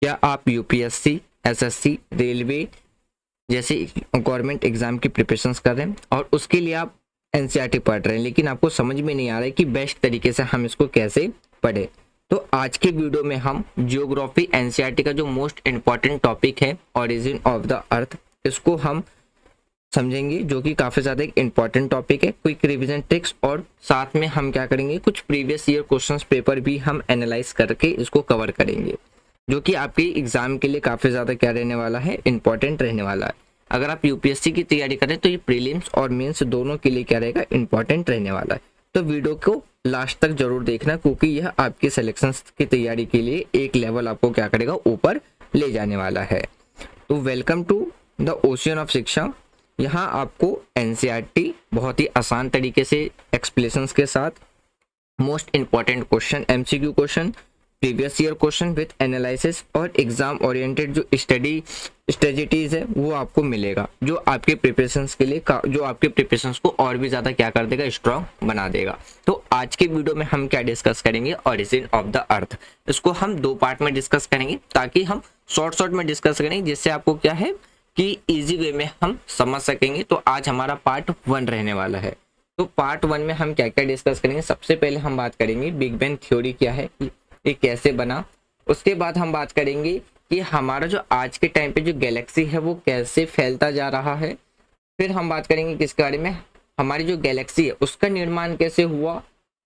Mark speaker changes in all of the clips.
Speaker 1: क्या आप UPSC, SSC, railway जैसे गवर्नमेंट एग्जाम की प्रिपरेशंस कर रहे हैं और उसके लिए आप एनसीईआरटी पढ़ रहे हैं, लेकिन आपको समझ में नहीं आ रहा है कि बेस्ट तरीके से हम इसको कैसे पढ़े? तो आज के वीडियो में हम जियोग्राफी एनसीईआरटी का जो मोस्ट इम्पॉर्टेंट टॉपिक है ओरिजिन ऑफ द अर्थ, इसको हम समझेंगे, जो कि काफ़ी ज़्यादा एक इम्पॉर्टेंट टॉपिक है। क्विक रिवीजन ट्रिक्स और साथ में हम क्या करेंगे, कुछ प्रीवियस ईयर क्वेश्चंस पेपर भी हम एनालाइज करके इसको कवर करेंगे, जो कि आपके एग्जाम के लिए काफ़ी ज़्यादा क्या रहने वाला है, इंपॉर्टेंट रहने वाला है। अगर आप यूपीएससी की तैयारी करें तो ये प्रीलिम्स और मेंस दोनों के लिए क्या रहेगा, इंपॉर्टेंट रहने वाला है। तो वीडियो को लास्ट तक जरूर देखना, क्योंकि यह आपके सिलेक्शन की तैयारी के लिए एक लेवल आपको क्या करेगा, ऊपर ले जाने वाला है। तो welcome to the ocean of Shiksha. यहाँ आपको एनसीईआरटी बहुत ही आसान तरीके से एक्सप्लेनेशंस के साथ most important question, MCQ question, previous year question with analysis और एग्जाम ओरिएंटेड जो स्टडी स्ट्रेटजीज है वो आपको मिलेगा, जो आपके प्रिपरेशंस के लिए जो आपके प्रिपरेशंस को और भी ज़्यादा क्या कर देगा, स्ट्रॉन्ग बना देगा। तो आज के वीडियो में हम क्या डिस्कस करेंगे, ओरिजिन ऑफ द अर्थ। इसको हम दो पार्ट में डिस्कस करेंगे, ताकि हम शॉर्ट में डिस्कस करेंगे, जिससे आपको क्या है कि इजी वे में हम समझ सकेंगे। तो आज हमारा पार्ट 1 रहने वाला है। तो पार्ट 1 में हम क्या क्या डिस्कस करेंगे, सबसे पहले हम बात करेंगे बिग बैंग थ्योरी क्या है, ये कैसे बना। उसके बाद हम बात करेंगे कि हमारा जो आज के टाइम पे जो गैलेक्सी है वो कैसे फैलता जा रहा है। फिर हम बात करेंगे किसके बारे में, हमारी जो गैलेक्सी है उसका निर्माण कैसे हुआ,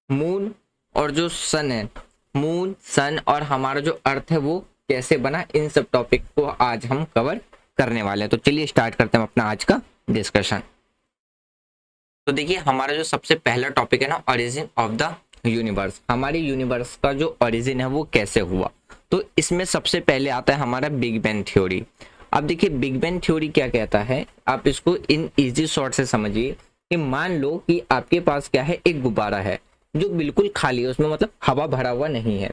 Speaker 1: मून और जो सन है, मून सन और हमारा जो अर्थ है वो कैसे बना। इन सब टॉपिक को आज हम कवर करने वाले हैं। तो चलिए स्टार्ट करते हैं अपना आज का डिस्कशन। तो देखिए, हमारा जो सबसे पहला टॉपिक है ना, ओरिजिन ऑफ द यूनिवर्स। हमारे यूनिवर्स का जो ओरिजिन है वो कैसे हुआ, तो इसमें सबसे पहले आता है हमारा बिग बैंग थ्योरी। अब देखिए, बिग बैंग थ्योरी क्या कहता है, आप इसको इन इजी शॉर्ट से समझिए कि मान लो कि आपके पास क्या है, एक गुब्बारा है जो बिल्कुल खाली है, उसमें मतलब हवा भरा हुआ नहीं है,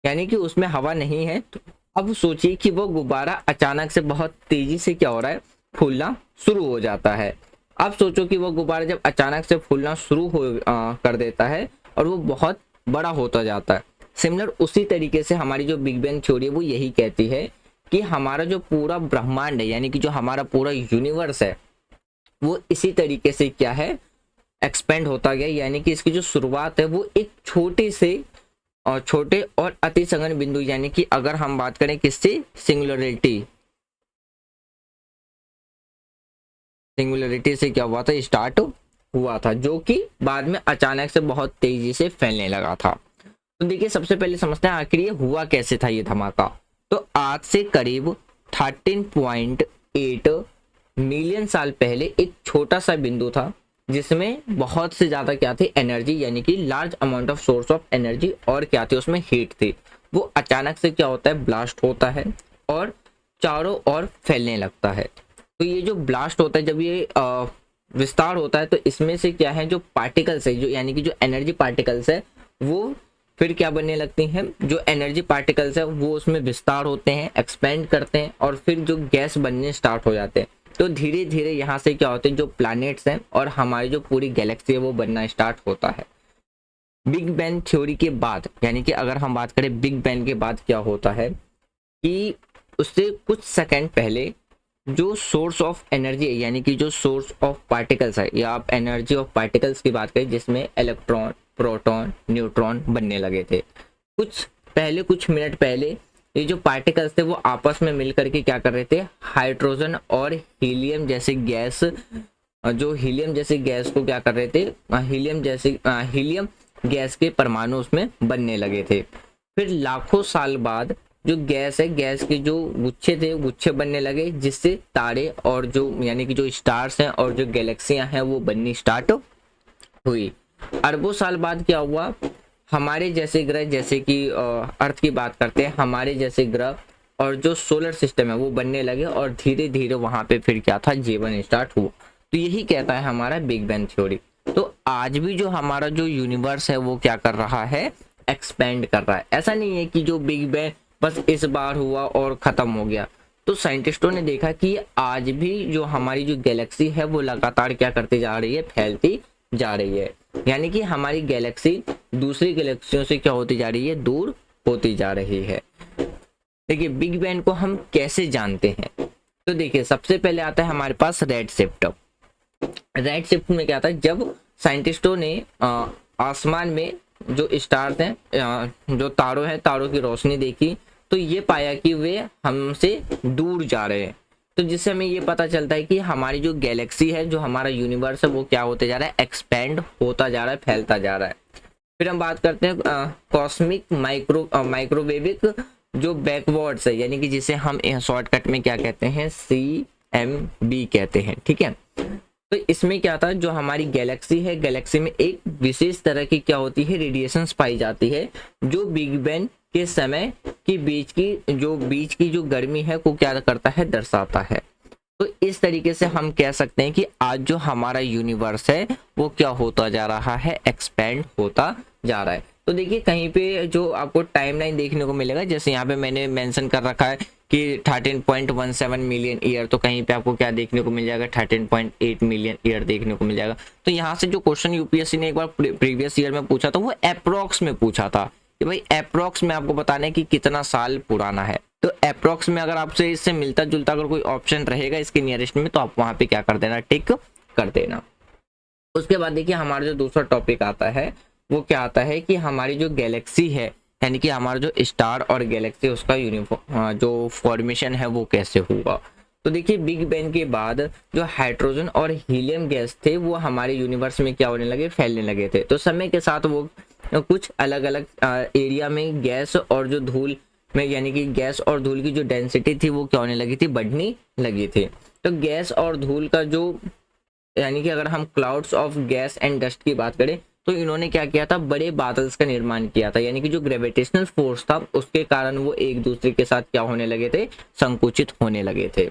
Speaker 1: यानी कि उसमें हवा नहीं है। तो अब सोचिए कि वो गुब्बारा अचानक से बहुत तेजी से क्या हो रहा है, फूलना शुरू हो जाता है। अब सोचो कि वो गुब्बारा जब अचानक से फूलना शुरू कर देता है और वो बहुत बड़ा होता जाता है। सिमिलर उसी तरीके से हमारी जो बिग बैंग थ्योरी है वो यही कहती है कि हमारा जो पूरा ब्रह्मांड है, यानी कि जो हमारा पूरा यूनिवर्स है, वो इसी तरीके से क्या है, एक्सपेंड होता गया। यानी कि इसकी जो शुरुआत है वो एक छोटे और अति संघन बिंदु, यानी कि अगर हम बात करें किससे, सिंगुलरिटी से क्या हुआ था, स्टार्ट हुआ था, जो कि बाद में अचानक से बहुत तेजी से फैलने लगा था। तो देखिए, सबसे पहले समझते हैं आखिर ये हुआ कैसे था ये धमाका। तो आज से करीब 13.8 मिलियन साल पहले एक छोटा सा बिंदु था, जिसमें बहुत से ज्यादा क्या थी, एनर्जी, यानी कि large amount of source of energy, और क्या थी, उसमें हीट थी। वो अचानक से क्या होता है, ब्लास्ट होता है और चारों ओर फैलने लगता है। तो ये जो ब्लास्ट होता है, जब ये विस्तार होता है, तो इसमें से क्या है, जो पार्टिकल्स है, जो यानी कि जो एनर्जी पार्टिकल्स है, वो फिर क्या बनने लगती हैं, जो एनर्जी पार्टिकल्स है वो उसमें विस्तार होते हैं, एक्सपेंड करते हैं, और फिर जो गैस बनने स्टार्ट हो जाते हैं। तो धीरे धीरे यहाँ से क्या होते हैं, जो प्लैनेट्स हैं और हमारी जो पूरी गैलेक्सी है वो बनना स्टार्ट होता है। बिग बैंग थ्योरी के बाद, यानी कि अगर हम बात करें बिग बैंग के बाद क्या होता है, कि उससे कुछ सेकंड पहले जो सोर्स ऑफ एनर्जी है, यानी कि जो सोर्स ऑफ पार्टिकल्स है, या आप एनर्जी ऑफ पार्टिकल्स की बात करें, जिसमें इलेक्ट्रॉन, प्रोटॉन, न्यूट्रॉन बनने लगे थे। कुछ मिनट पहले ये जो पार्टिकल्स थे वो आपस में मिलकर के क्या कर रहे थे, हाइड्रोजन और हीलियम जैसे गैस, जो हीलियम जैसे गैस को क्या कर रहे थे, हीलियम गैस के परमाणु उसमें बनने लगे थे। फिर लाखों साल बाद जो गैस है, गैस के जो गुच्छे थे, गुच्छे बनने लगे, जिससे तारे और जो यानी कि जो स्टार्स हैं और जो गैलेक्सियां हैं वो बननी स्टार्ट हुई। अरबों साल बाद क्या हुआ, हमारे जैसे ग्रह, जैसे कि अर्थ की बात करते हैं, हमारे जैसे ग्रह और जो सोलर सिस्टम है वो बनने लगे, और धीरे धीरे वहां पे फिर क्या था, जीवन स्टार्ट हुआ। तो यही कहता है हमारा बिग बैंग थ्योरी। तो आज भी जो हमारा जो यूनिवर्स है वो क्या कर रहा है, एक्सपेंड कर रहा है। ऐसा नहीं है कि जो बिग बैंग बस इस बार हुआ और खत्म हो गया। तो साइंटिस्टों ने देखा कि आज भी जो हमारी जो गैलेक्सी है वो लगातार क्या करती जा रही है, फैलती जा रही है। यानी कि हमारी गैलेक्सी दूसरी गैलेक्सियों से क्या होती जा रही है, दूर होती जा रही है। देखिए बिग बैंग को हम कैसे जानते हैं, तो देखिए सबसे पहले आता है हमारे पास रेड शिफ्ट। रेड शिफ्ट में क्या था, जब साइंटिस्टों ने आसमान में जो स्टार्स हैं, जो तारों हैं, तारों की रोशनी देखी, तो ये पाया कि वे हमसे दूर जा रहे हैं। तो जिससे हमें ये पता चलता है कि हमारी जो गैलेक्सी है, जो हमारा यूनिवर्स है, वो क्या होते जा रहा है, एक्सपेंड होता जा रहा है, फैलता जा रहा है। फिर हम बात करते हैं कॉस्मिक माइक्रोवेविक जो बैकवर्ड्स है, यानी कि जिसे हम शॉर्टकट में क्या कहते हैं, CMB कहते हैं, ठीक है। तो इसमें क्या था, जो हमारी गैलेक्सी है, गैलेक्सी में एक विशेष तरह की क्या होती है, रेडिएशंस पाई जाती है, जो बिग बैंग के समय की बीच की जो गर्मी है को क्या करता है, दर्शाता है। तो इस तरीके से हम कह सकते हैं कि आज जो हमारा यूनिवर्स है वो क्या होता जा रहा है, एक्सपेंड होता जा रहा है। तो देखिए कहीं पे जो आपको टाइमलाइन देखने को मिलेगा, जैसे यहाँ पे मैंने मेंशन कर रखा है कि 13.17 मिलियन ईयर, तो कहीं पे आपको क्या देखने को मिल जाएगा, 13.8 मिलियन ईयर देखने को मिल जाएगा। तो यहाँ से जो क्वेश्चन यूपीएससी ने एक बार प्रीवियस ईयर में पूछा था, वो अप्रोक्स में पूछा था कि भाई अप्रोक्स में आपको बताना है कि कितना साल पुराना है। तो अप्रोक्स में अगर आपसे इससे मिलता जुलता अगर कोई ऑप्शन रहेगा इसके नियरेस्ट में, तो आप वहां पे क्या कर देना, टिक कर देना। उसके बाद देखिए हमारा जो दूसरा टॉपिक आता है वो क्या आता है कि हमारी जो गैलेक्सी है, यानी कि हमारा जो स्टार और गैलेक्सी, उसका जो फॉर्मेशन है वो कैसे हुआ। तो देखिए बिग बैंग के बाद जो हाइड्रोजन और हीलियम गैस थे वो हमारे यूनिवर्स में क्या होने लगे, फैलने लगे थे। तो समय के साथ वो कुछ अलग अलग एरिया में गैस और जो धूल में, यानी कि गैस और धूल की जो डेंसिटी थी वो क्या होने लगी थी, बढ़ने लगी थी। तो गैस और धूल का जो, यानी कि अगर हम clouds of gas and dust की बात करें, तो इन्होंने क्या किया था, बड़े बादल्स का निर्माण किया था, यानी कि जो ग्रेविटेशनल फोर्स था उसके कारण वो एक दूसरे के साथ क्या होने लगे थे, संकुचित होने लगे थे।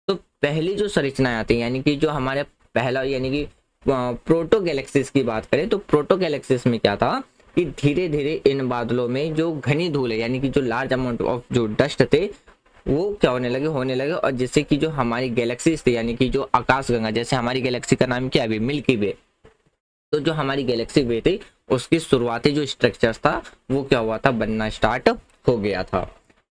Speaker 1: तो पहली जो संरचनाएं आती है, यानी कि जो हमारे पहला, यानी कि प्रोटो गैलेक्सीज की बात करें, तो प्रोटो गैलेक्सीज में क्या था कि धीरे धीरे इन बादलों में जो घनी धूल है, यानी कि जो लार्ज अमाउंट ऑफ जो डस्ट थे वो क्या होने लगे, और जिससे कि जो हमारी गैलेक्सीज थी, यानी कि जो आकाशगंगा, जैसे हमारी गैलेक्सी का नाम क्या है, मिल्की वे। तो जो हमारी गैलेक्सी वे थी उसकी शुरुआती जो स्ट्रक्चर था वो क्या हुआ था, बनना स्टार्ट हो गया था।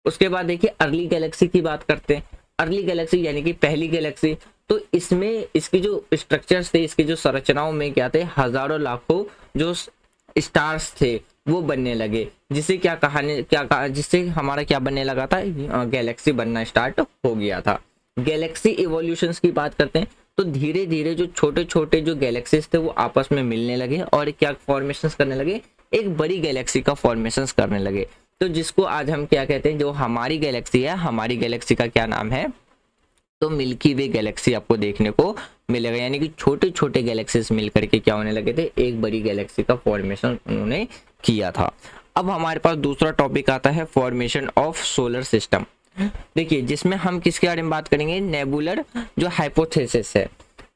Speaker 1: उसके बाद देखिए अर्ली गैलेक्सी की बात करते हैं। अर्ली गैलेक्सी यानी कि पहली गैलेक्सी, तो इसमें इसकी जो स्ट्रक्चर्स थे, इसकी जो संरचनाओं में क्या थे, हजारों लाखों जो स्टार्स थे वो बनने लगे, जिससे जिससे हमारा क्या बनने लगा था, गैलेक्सी बनना स्टार्ट हो गया था। गैलेक्सी इवोल्यूशंस की बात करते हैं, तो धीरे धीरे जो छोटे छोटे जो गैलेक्सीज थे वो आपस में मिलने लगे और क्या फॉर्मेशंस करने लगे, एक बड़ी गैलेक्सी का फॉर्मेशंस करने लगे। तो जिसको आज हम क्या कहते हैं, जो हमारी गैलेक्सी है, हमारी गैलेक्सी का क्या नाम है, तो मिल्की वे गैलेक्सी आपको देखने को मिलेगा। यानी कि छोटे छोटे गैलेक्सीज मिलकर के क्या होने लगे थे, एक बड़ी गैलेक्सी का फॉर्मेशन उन्होंने किया था। अब हमारे पास दूसरा टॉपिक आता है फॉर्मेशन ऑफ सोलर सिस्टम। देखिए जिसमें हम किसके बारे में बात करेंगे, नेबुलर जो हाइपोथेसिस है,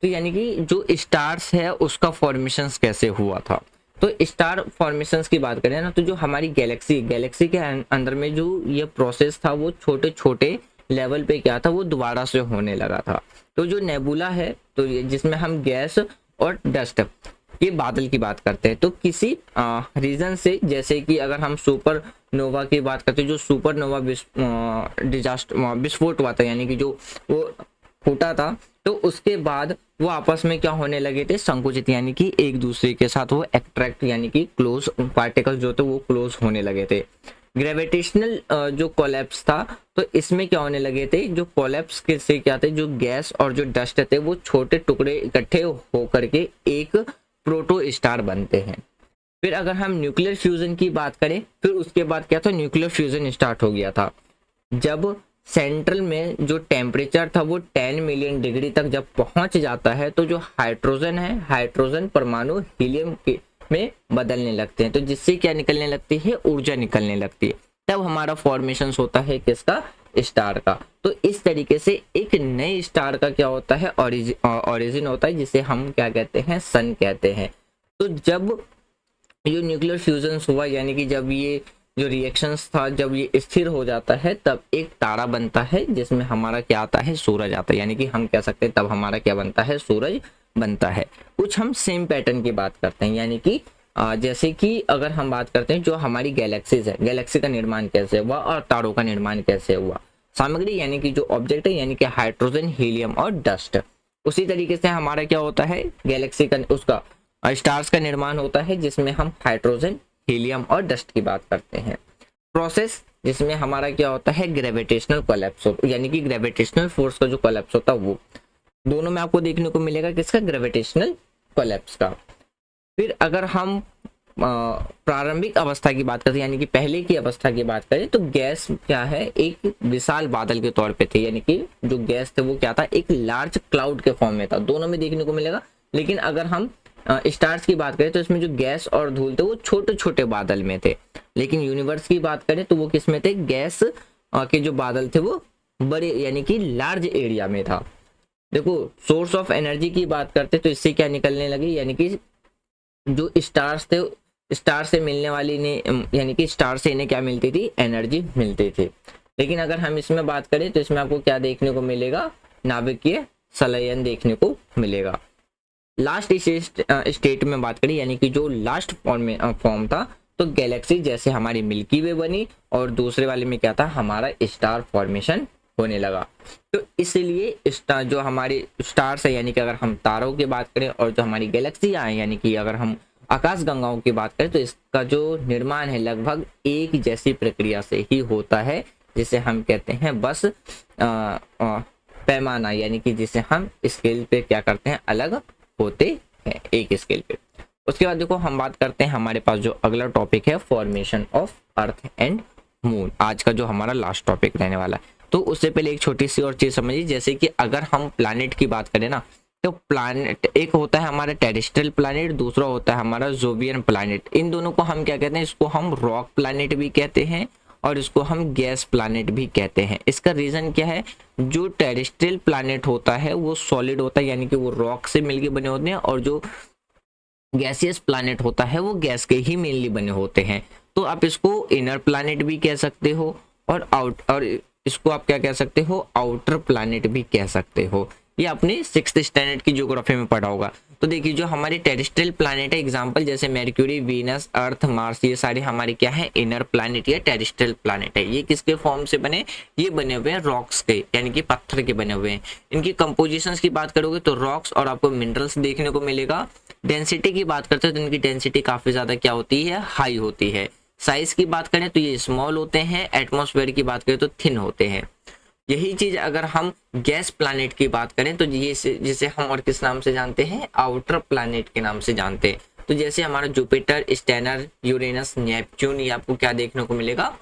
Speaker 1: तो यानी कि जो स्टार्स है उसका फॉर्मेशन कैसे हुआ था। तो स्टार फॉर्मेशंस की बात करें ना, तो जो हमारी गैलेक्सी के अंदर में जो ये प्रोसेस था वो छोटे छोटे लेवल पे क्या था, वो दोबारा से होने लगा था। तो जो नेबुला है, तो जिसमें हम गैस और डस्ट के बादल की बात करते हैं, तो किसी रीजन से, जैसे कि अगर हम सुपर नोवा की बात करते हैं, जो सुपर नोवा डिजास्टर विस्फोट हुआ था, यानी कि जो वो फूटा था, तो उसके बाद वो आपस में क्या होने लगे थे, संकुचित, यानी कि एक दूसरे के साथ वो अट्रैक्ट, यानी कि क्लोज पार्टिकल्स जो थे वो क्लोज होने लगे थे। ग्रेविटेशनल जो कोलैप्स था, तो इसमें क्या होने लगे थे, जो कोलैप्स के से क्या थे, जो गैस और जो डस्ट थे वो छोटे टुकड़े इकट्ठे होकर के एक प्रोटो स्टार बनते हैं। फिर अगर हम न्यूक्लियर फ्यूजन की बात करें, फिर उसके बाद क्या था, न्यूक्लियर फ्यूजन स्टार्ट हो गया था, जब सेंट्रल में जो टेम्परेचर था वो 10 मिलियन डिग्री तक जब पहुंच जाता है, तो जो हाइड्रोजन है, हाइड्रोजन परमाणु हीलियम में बदलने लगते हैं, तो जिससे क्या निकलने लगती है, ऊर्जा निकलने लगती है, तब हमारा फॉर्मेशन होता है किसका, स्टार का। तो इस तरीके से एक नए स्टार का क्या होता है, ओरिजिन होता है, जिसे हम क्या कहते हैं, सन कहते हैं। तो जब ये न्यूक्लियर फ्यूजन हुआ, यानी कि जब ये जो रिएक्शंस था जब ये स्थिर हो जाता है, तब एक तारा बनता है जिसमें हमारा क्या आता है, सूरज आता है, यानी कि हम कह सकते हैं तब हमारा क्या बनता है, सूरज बनता है। कुछ हम सेम पैटर्न की बात करते हैं, यानी कि जैसे कि अगर हम बात करते हैं जो हमारी गैलेक्सीज है, गैलेक्सी का निर्माण कैसे हुआ और तारों का निर्माण कैसे हुआ। सामग्री यानी कि जो ऑब्जेक्ट है यानी कि हाइड्रोजन, हीलियम और डस्ट। उसी तरीके से हमारा क्या होता है, गैलेक्सी का उसका स्टार्स का निर्माण होता है जिसमें हम हाइड्रोजन, हीलियम और डस्ट की बात करते हैं। प्रोसेस जिसमें हमारा क्या होता है, ग्रेविटेशनल कोलैप्स यानी कि ग्रेविटेशनल फोर्स का जो कोलैप्स होता है वो दोनों में आपको देखने को मिलेगा, किसका, ग्रेविटेशनल कोलैप्स का। फिर अगर हम प्रारंभिक अवस्था की बात करें यानी कि पहले की अवस्था की बात करें तो गैस क्या है, एक विशाल बादल के तौर पे थे, यानी कि जो गैस थे वो क्या था, एक लार्ज क्लाउड के फॉर्म में था, दोनों में देखने को मिलेगा। लेकिन अगर हम स्टार्स की बात करें तो इसमें जो गैस और धूल थे वो छोटे छोटे बादल में थे। लेकिन यूनिवर्स की बात करें तो वो किस में थे, गैस के जो बादल थे वो बड़े यानी कि लार्ज एरिया में था। देखो सोर्स ऑफ एनर्जी की बात करते तो इससे क्या निकलने लगी, यानी कि जो स्टार्स थे, स्टार से मिलने वाली ने यानी कि स्टार से इन्हें क्या मिलती थी, एनर्जी मिलती थी। लेकिन अगर हम इसमें बात करें तो इसमें आपको क्या देखने को मिलेगा, नाभिकीय संलयन देखने को मिलेगा। लास्ट स्टेट में बात करें यानी कि जो लास्ट फॉर्म था तो गैलेक्सी जैसे हमारी मिल्की वे बनी और दूसरे वाले में क्या था, हमारा स्टार फॉर्मेशन होने लगा। तो इसलिए स्टार जो हमारे स्टार्स है यानी कि अगर हम तारों की बात करें और जो हमारी गैलेक्सियां हैं यानी कि अगर हम आकाश गंगाओं की बात करें तो इसका जो निर्माण है लगभग एक जैसी प्रक्रिया से ही होता है, जिसे हम कहते हैं बस पैमाना, यानी कि जिसे हम स्केल पे क्या करते हैं, अलग होते हैं एक स्केल पे। उसके बाद देखो हम बात करते हैं, हमारे पास जो अगला टॉपिक है formation of earth and moon, आज का जो हमारा लास्ट टॉपिक रहने वाला है। तो उससे पहले एक छोटी सी और चीज समझिए, जैसे कि अगर हम प्लैनेट की बात करें ना तो प्लैनेट एक होता है हमारा टेरेस्ट्रियल प्लैनेट, दूसरा होता है हमारा जोवियन प्लैनेट। इन दोनों को हम क्या कहते हैं, इसको हम रॉक प्लैनेट भी कहते हैं और इसको हम गैस प्लैनेट भी कहते हैं। इसका रीजन क्या है, जो टेरेस्ट्रियल प्लैनेट होता है वो सॉलिड होता है यानी कि वो रॉक से मिलके बने होते हैं, और जो गैसियस प्लैनेट होता है वो गैस के ही मेनली बने होते हैं। तो आप इसको इनर प्लैनेट भी कह सकते हो और इसको आप क्या कह सकते हो, आउटर प्लैनेट भी कह सकते हो। ये आपने 6th स्टैंडर्ड की ज्योग्राफी में पढ़ा होगा। तो देखिए जो हमारे टेरेस्ट्रियल प्लैनेट है, एग्जांपल जैसे मर्क्यूरी, वीनस, अर्थ, मार्स, ये सारे हमारे क्या है, इनर प्लैनेट या टेरेस्ट्रियल प्लैनेट है। ये किसके फॉर्म से बने, ये बने हुए हैं रॉक्स के यानी कि पत्थर के बने हुए हैं। इनकी कंपोजिशंस की बात करोगे तो रॉक्स और आपको मिनरल्स देखने को मिलेगा। डेंसिटी की बात करते हैं तो इनकी डेंसिटी काफी ज्यादा क्या होती है, हाई होती है। साइज की बात करें तो ये स्मॉल होते हैं, एटमॉस्फेयर की बात करें तो थिन होते हैं। यही चीज अगर हम गैस प्लैनेट की बात करें तो ये जिसे हम और किस नाम से जानते हैं, आउटर प्लैनेट के नाम से जानते हैं। तो जैसे हमारा जुपिटर, स्टेनर, यूरेनस, नेपच्यून, ये आपको क्या देखने को मिलेगा,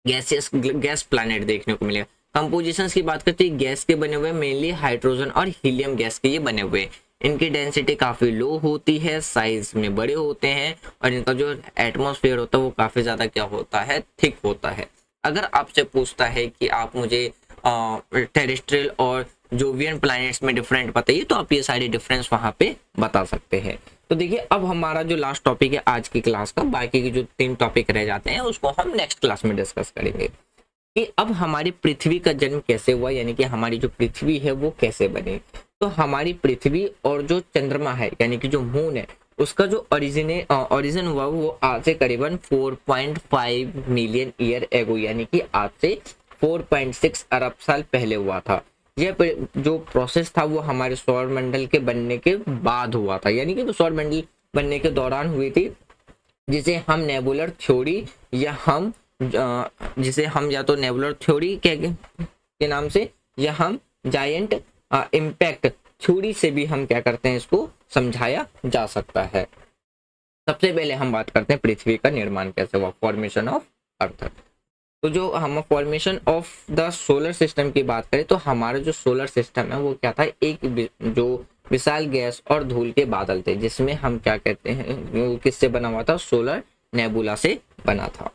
Speaker 1: गैस प्लैनेट देखने को मिलेगा। कंपोजिशंस की बात करते हैं, गैस के बने हुए, मेनली हाइड्रोजन और हीलियम गैस के ये बने हुए। इनकी डेंसिटी काफी लो होती है, साइज में बड़े होते हैं और इनका जो एटमॉस्फेयर होता है वो काफी ज्यादा क्या होता है, थिक होता है। अगर आपसे पूछता है कि आप मुझे टेरेस्ट्रियल और जोवियन प्लैनेट्स में डिफरेंट बताइए तो आप ये सारे डिफरेंस वहां पे बता सकते हैं। तो देखिए अब हमारा जो लास्ट टॉपिक है आज की क्लास का, बाकी के जो 3 टॉपिक रह जाते हैं उसको हम नेक्स्ट क्लास में डिस्कस करेंगे कि अब हमारी पृथ्वी का जन्म कैसे हुआ, यानी कि हमारी जो पृथ्वी है वो कैसे बनी। तो हमारी पृथ्वी और जो चंद्रमा है यानी कि जो मून है उसका जो ओरिजिन हुआ वो आज से करीबन 4.5 मिलियन ईयर एगो यानी कि आज से 4.6 अरब साल पहले हुआ था। यह जो प्रोसेस था वो हमारे सौर मंडल के बनने के बाद हुआ था, यानी कि सौर मंडल बनने के दौरान हुई थी, जिसे हम नेबुलर थ्योरी या हम जिसे हम या तो नेबुलर थ्योरी के नाम से या हम जायंट इम्पैक्ट थ्योरी से भी हम क्या करते हैं, इसको समझाया जा सकता है। सबसे पहले हम बात करते हैं पृथ्वी का निर्माण कैसे हुआ, फॉर्मेशन ऑफ अर्थ। तो जो हम formation of the solar system की बात करें तो हमारा जो सोलर सिस्टम है वो क्या था, एक जो विशाल गैस और धूल के बादल थे, जिसमें हम क्या कहते हैं, वो किससे बना हुआ था, सोलर नेबुला से बना था।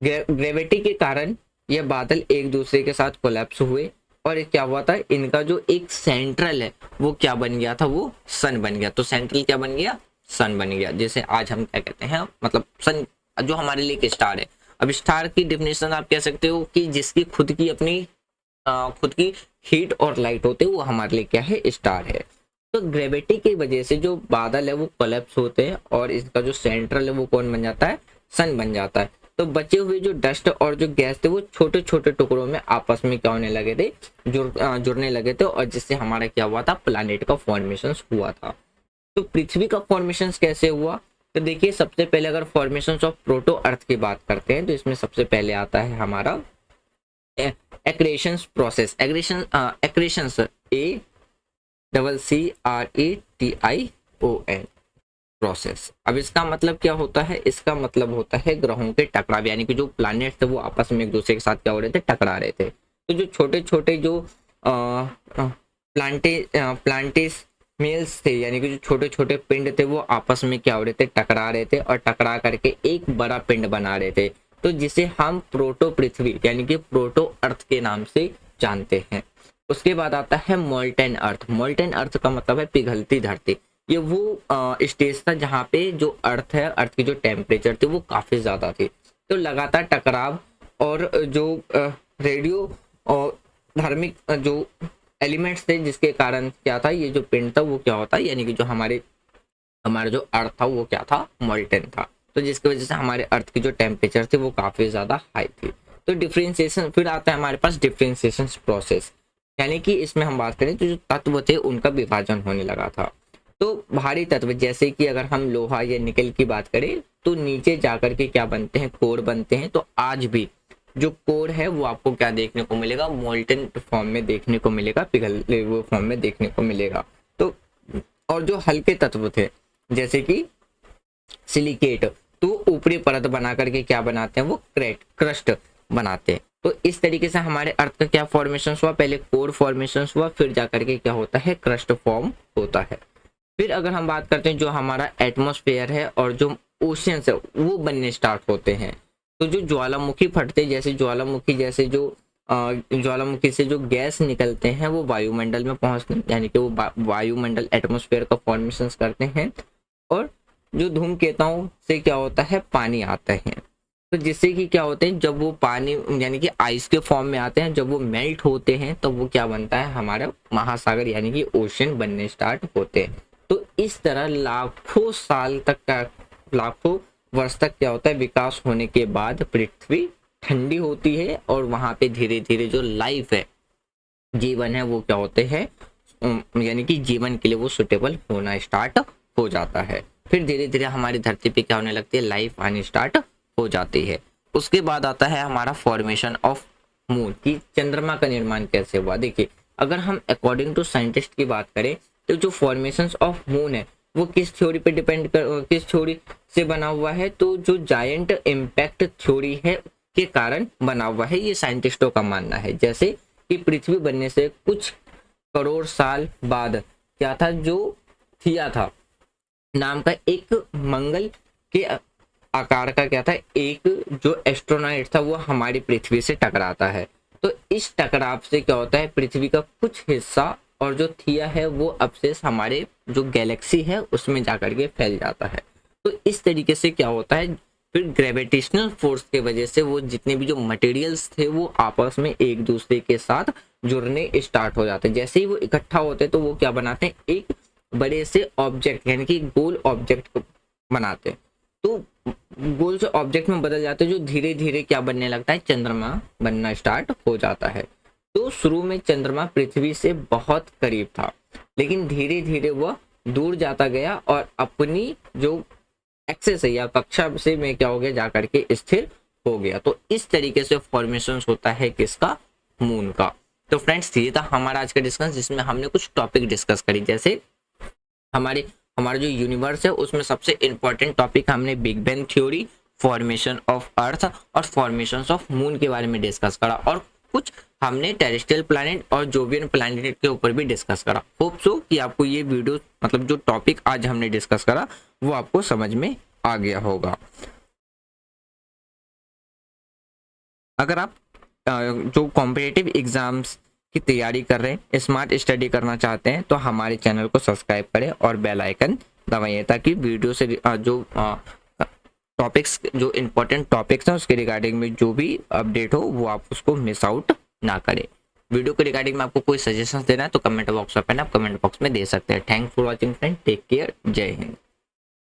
Speaker 1: ग्रेविटी के कारण ये बादल एक दूसरे के साथ कोलैप्स हुए और क्या हुआ था, इनका जो एक सेंट्रल है वो क्या बन गया था, वो सन बन गया। तो सेंट्रल क्या बन गया, सन बन गया, जिसे आज हम क्या कहते हैं, मतलब सन जो हमारे लिए एक स्टार है। अब स्टार की डेफिनेशन आप कह सकते हो कि जिसकी खुद की अपनी खुद की हीट और लाइट होते हैं वो हमारे लिए क्या है, स्टार है। तो ग्रेविटी की वजह से जो बादल है वो कोलैप्स होते हैं और इसका जो सेंट्रल है वो कौन बन जाता है, सन बन जाता है। तो बचे हुए जो डस्ट और जो गैस थे वो छोटे छोटे टुकड़ों में आपस में क्या होने लगे थे, जुड़ने लगे थे, और जिससे हमारा क्या हुआ था, प्लानिट का फॉर्मेशन हुआ था। तो पृथ्वी का फॉर्मेशन कैसे हुआ, तो देखिए सबसे पहले अगर फॉर्मेशन ऑफ प्रोटो अर्थ की बात करते हैं तो इसमें सबसे पहले आता है हमारा accretion process. Accretion ACCRETION process. अब इसका मतलब क्या होता है, इसका मतलब होता है ग्रहों के टकराव, यानी कि जो प्लैनेट थे वो आपस में एक दूसरे के साथ क्या हो रहे थे, टकरा रहे थे। तो जो छोटे छोटे जो प्लांटेस मेल्स थे, यानी कि जो छोटे छोटे पिंड थे वो आपस में क्या हो रहे थे, टकरा रहे थे, और टकरा करके एक बड़ा पिंड बना रहे थे, तो जिसे हम प्रोटो पृथ्वी यानी कि प्रोटो अर्थ के नाम से जानते हैं। उसके बाद आता है मोल्टेन अर्थ। मोल्टेन अर्थ का मतलब है पिघलती धरती। ये वो स्टेज था जहाँ पे जो अर्थ है, अर्थ की जो टेम्परेचर थी वो काफी ज्यादा थी। तो लगातार टकराव और जो रेडियो और धार्मिक जो एलिमेंट्स थे जिसके कारण क्या था, ये जो पिंड था वो क्या होता है, यानी कि जो हमारा जो अर्थ था वो क्या था, मोल्टेन था। तो जिसकी वजह से हमारे अर्थ की जो टेम्परेचर थी वो काफी ज्यादा हाई थी। तो डिफ्रेंसिएशन फिर आता है हमारे पास डिफ्रेंसिएशन प्रोसेस, यानी कि इसमें हम बात करें तो जो तत्व थे उनका विभाजन होने लगा था। तो भारी तत्व जैसे कि अगर हम लोहा या निकल की बात करें तो नीचे जाकर के क्या बनते हैं, कोर बनते हैं। तो आज भी जो कोर है वो आपको क्या देखने को मिलेगा, मोल्टन फॉर्म में देखने को मिलेगा, पिघले हुए फॉर्म में देखने को मिलेगा। तो और जो हल्के तत्व थे जैसे कि सिलिकेट, तो ऊपरी परत बना करके क्या बनाते हैं, वो क्रस्ट बनाते हैं। तो इस तरीके से हमारे अर्थ का क्या फॉर्मेशन हुआ, पहले कोर फॉर्मेशन हुआ, फिर जाकर के क्या होता है, क्रस्ट फॉर्म होता है। फिर अगर हम बात करते हैं जो हमारा एटमॉस्फेयर है और जो ओशियंस है वो बनने स्टार्ट होते हैं। तो जो ज्वालामुखी फटते, जैसे ज्वालामुखी से जो गैस निकलते हैं वो वायुमंडल में पहुंचते हैं, यानी कि वो वायुमंडल एटमॉस्फेयर का फॉर्मेशन करते हैं। और जो धूमकेताओं से क्या होता है, पानी आता है। तो जिससे कि क्या होते हैं, जब वो पानी यानी कि आइस के फॉर्म में आते हैं, जब वो मेल्ट होते हैं तो वो क्या बनता है, हमारा महासागर यानी कि ओशन बनने स्टार्ट होते हैं। तो इस तरह लाखों साल तक का, लाखों वर्ष तक क्या होता है, विकास होने के बाद पृथ्वी ठंडी होती है और वहां पे धीरे धीरे जो लाइफ है, जीवन है, वो क्या होते हैं, यानी कि जीवन के लिए वो सुटेबल होना स्टार्ट हो जाता है। फिर धीरे धीरे हमारी धरती पे क्या होने लगती है, लाइफ आनी स्टार्ट हो जाती है। उसके बाद आता है हमारा फॉर्मेशन ऑफ मून, की चंद्रमा का निर्माण कैसे हुआ। देखिए अगर हम अकॉर्डिंग टू साइंटिस्ट की बात करें तो जो फॉर्मेशन ऑफ मून है वो किस थ्योरी पे किस थ्योरी से बना हुआ है, तो जो जायंट इम्पैक्ट थ्योरी है के कारण बना हुआ है, ये साइंटिस्टों का मानना है। जैसे कि पृथ्वी बनने से कुछ करोड़ साल बाद क्या था, जो थिया था नाम का एक मंगल के आकार का क्या था, एक जो एस्ट्रोनॉट था वो हमारी पृथ्वी से टकराता है। तो इस टकराव से क्या होता है, पृथ्वी का कुछ हिस्सा और जो थिया है वो अवशेष हमारे जो गैलेक्सी है उसमें जाकर के फैल जाता है। तो इस तरीके से क्या होता है, फिर ग्रेविटेशनल फोर्स की वजह से वो जितने भी जो मटेरियल्स थे वो आपस में एक दूसरे के साथ जुड़ने स्टार्ट हो जाते हैं। जैसे ही वो इकट्ठा होते हैं तो वो क्या बनाते हैं, एक बड़े से ऑब्जेक्ट यानी कि गोल ऑब्जेक्ट बनाते हैं। तो गोल से ऑब्जेक्ट में बदल जाते हैं, जो धीरे धीरे क्या बनने लगता है, चंद्रमा बनना स्टार्ट हो जाता है। तो शुरू में चंद्रमा पृथ्वी से बहुत करीब था, लेकिन धीरे धीरे वह दूर जाता गया और अपनी जो एक्सेस है या कक्षा से में क्या हो गया, जाकर के स्थिर हो गया। तो इस तरीके से फॉर्मेशन होता है किसका, मून का। तो फ्रेंड्स ये था हमारा आज का डिस्कशन, जिसमें हमने कुछ टॉपिक डिस्कस करी। जैसे हमारा जो यूनिवर्स है उसमें सबसे इंपॉर्टेंट टॉपिक हमने big bang theory, formation of earth और फॉर्मेशन ऑफ मून के बारे में डिस्कस करा, और कुछ हमने टेरेस्ट्रियल प्लैनेट और जोवियन प्लैनेट के ऊपर भी डिस्कस करा। होप सो कि आपको ये वीडियो मतलब जो टॉपिक आज हमने डिस्कस करा वो आपको समझ में आ गया होगा। अगर आप जो कॉम्पिटिटिव एग्जाम्स की तैयारी कर रहे हैं, स्मार्ट स्टडी करना चाहते हैं, तो हमारे चैनल को सब्सक्राइब करें और बेल आइकन दबाइए, ताकि वीडियो से जो टॉपिक्स, जो इम्पोर्टेंट टॉपिक्स हैं उसके रिगार्डिंग में जो भी अपडेट हो वो आप उसको मिस आउट ना करें। वीडियो के रिगार्डिंग में आपको कोई सजेशन देना है तो कमेंट बॉक्स में आप कमेंट बॉक्स में दे सकते हैं। Thank for watching friend, take care, जय हिंद।